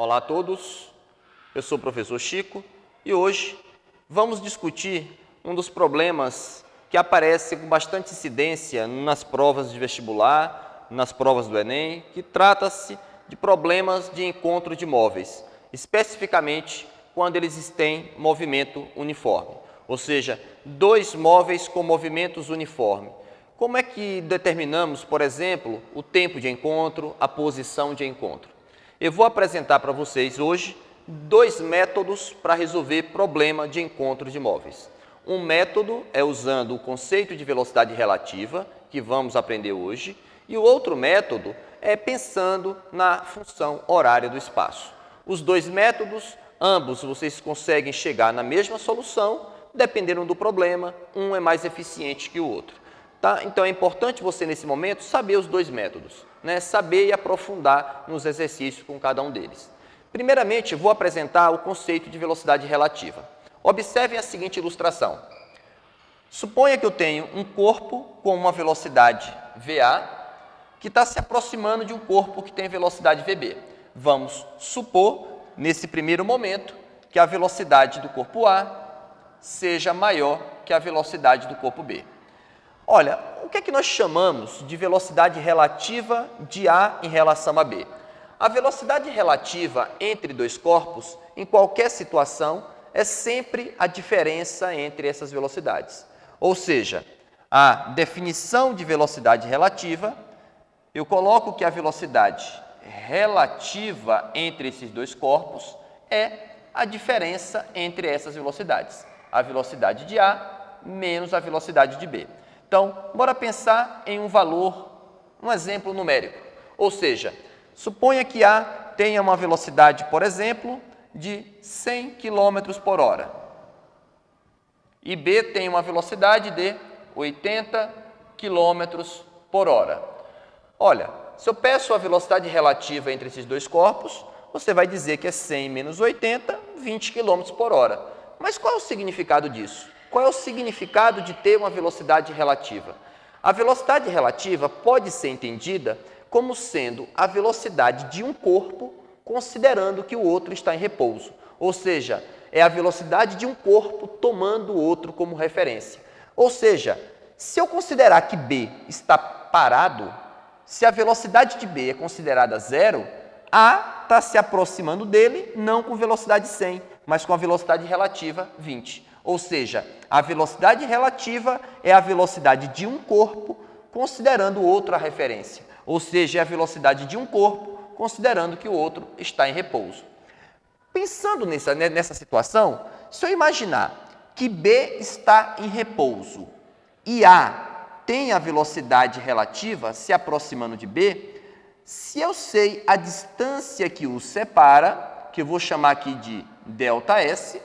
Olá a todos, eu sou o professor Chico e hoje vamos discutir um dos problemas que aparece com bastante incidência nas provas de vestibular, nas provas do Enem, que trata-se de problemas de encontro de móveis, especificamente quando eles têm movimento uniforme, ou seja, dois móveis com movimentos uniformes. Como é que determinamos, por exemplo, o tempo de encontro, a posição de encontro? Eu vou apresentar para vocês hoje dois métodos para resolver problema de encontro de móveis. Um método é usando o conceito de velocidade relativa, que vamos aprender hoje, e o outro método é pensando na função horária do espaço. Os dois métodos, ambos vocês conseguem chegar na mesma solução, dependendo do problema, um é mais eficiente que o outro. Tá? Então é importante você, nesse momento, saber os dois métodos, né? Saber e aprofundar nos exercícios com cada um deles. Primeiramente, vou apresentar o conceito de velocidade relativa. Observem a seguinte ilustração. Suponha que eu tenho um corpo com uma velocidade VA que está se aproximando de um corpo que tem velocidade VB. Vamos supor, nesse primeiro momento, que a velocidade do corpo A seja maior que a velocidade do corpo B. Olha, o que é que nós chamamos de velocidade relativa de A em relação a B? A velocidade relativa entre dois corpos, em qualquer situação, é sempre a diferença entre essas velocidades. Ou seja, a definição de velocidade relativa, eu coloco que a velocidade relativa entre esses dois corpos é a diferença entre essas velocidades. A velocidade de A menos a velocidade de B. Então, bora pensar em um valor, um exemplo numérico. Ou seja, suponha que A tenha uma velocidade, por exemplo, de 100 km por hora. E B tem uma velocidade de 80 km por hora. Olha, se eu peço a velocidade relativa entre esses dois corpos, você vai dizer que é 100 menos 80, 20 km por hora. Mas qual é o significado disso? Qual é o significado de ter uma velocidade relativa? A velocidade relativa pode ser entendida como sendo a velocidade de um corpo considerando que o outro está em repouso. Ou seja, é a velocidade de um corpo tomando o outro como referência. Ou seja, se eu considerar que B está parado, se a velocidade de B é considerada zero, A está se aproximando dele não com velocidade 100, mas com a velocidade relativa 20. Ou seja, a velocidade relativa é a velocidade de um corpo considerando o outro a referência. Ou seja, é a velocidade de um corpo considerando que o outro está em repouso. Pensando nessa situação, se eu imaginar que B está em repouso e A tem a velocidade relativa se aproximando de B, se eu sei a distância que os separa, que eu vou chamar aqui de ΔS,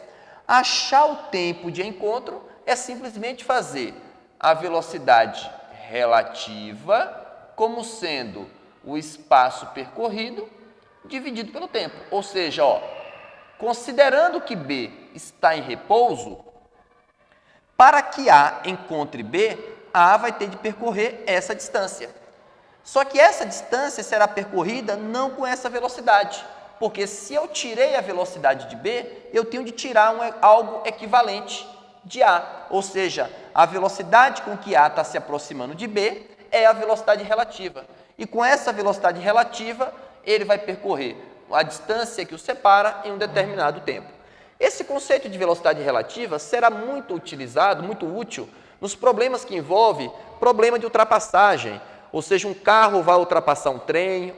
achar o tempo de encontro é simplesmente fazer a velocidade relativa como sendo o espaço percorrido dividido pelo tempo. Ou seja, considerando que B está em repouso, para que A encontre B, A vai ter de percorrer essa distância. Só que essa distância será percorrida não com essa velocidade, porque se eu tirei a velocidade de B, eu tenho de tirar algo equivalente de A. Ou seja, a velocidade com que A está se aproximando de B é a velocidade relativa. E com essa velocidade relativa, ele vai percorrer a distância que o separa em um determinado tempo. Esse conceito de velocidade relativa será muito utilizado, muito útil, nos problemas que envolvem problema de ultrapassagem. Ou seja, um carro vai ultrapassar um trem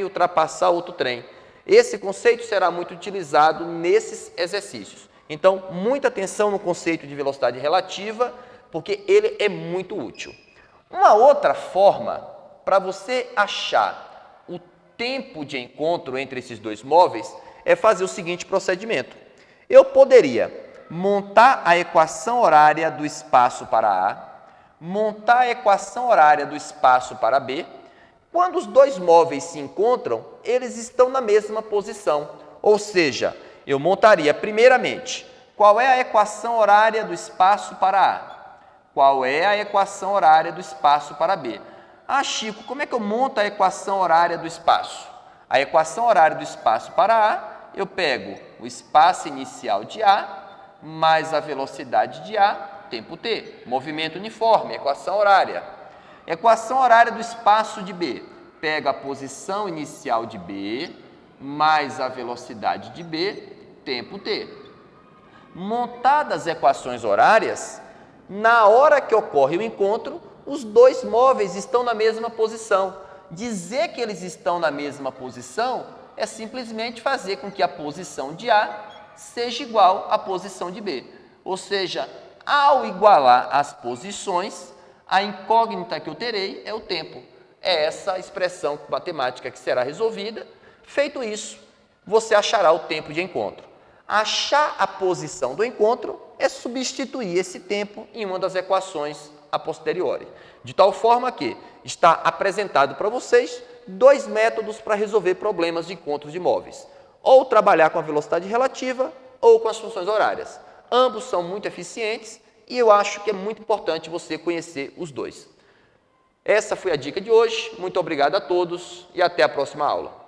ultrapassar outro trem. Esse conceito será muito utilizado nesses exercícios. Então, muita atenção no conceito de velocidade relativa, porque ele é muito útil. Uma outra forma para você achar o tempo de encontro entre esses dois móveis é fazer o seguinte procedimento. Eu poderia montar a equação horária do espaço para A, montar a equação horária do espaço para B. Quando os dois móveis se encontram, eles estão na mesma posição. Ou seja, eu montaria primeiramente qual é a equação horária do espaço para A, qual é a equação horária do espaço para B. Ah, Chico, como é que eu monto a equação horária do espaço? A equação horária do espaço para A, eu pego o espaço inicial de A mais a velocidade de A, tempo t. Movimento uniforme, equação horária. Equação horária do espaço de B. Pego a posição inicial de B mais a velocidade de B, tempo t. Montadas as equações horárias, na hora que ocorre o encontro, os dois móveis estão na mesma posição. Dizer que eles estão na mesma posição é simplesmente fazer com que a posição de A seja igual à posição de B. Ou seja, ao igualar as posições, a incógnita que eu terei é o tempo. É essa expressão matemática que será resolvida. Feito isso, você achará o tempo de encontro. Achar a posição do encontro é substituir esse tempo em uma das equações a posteriori. De tal forma que está apresentado para vocês dois métodos para resolver problemas de encontros de móveis. Ou trabalhar com a velocidade relativa ou com as funções horárias. Ambos são muito eficientes e eu acho que é muito importante você conhecer os dois. Essa foi a dica de hoje. Muito obrigado a todos e até a próxima aula.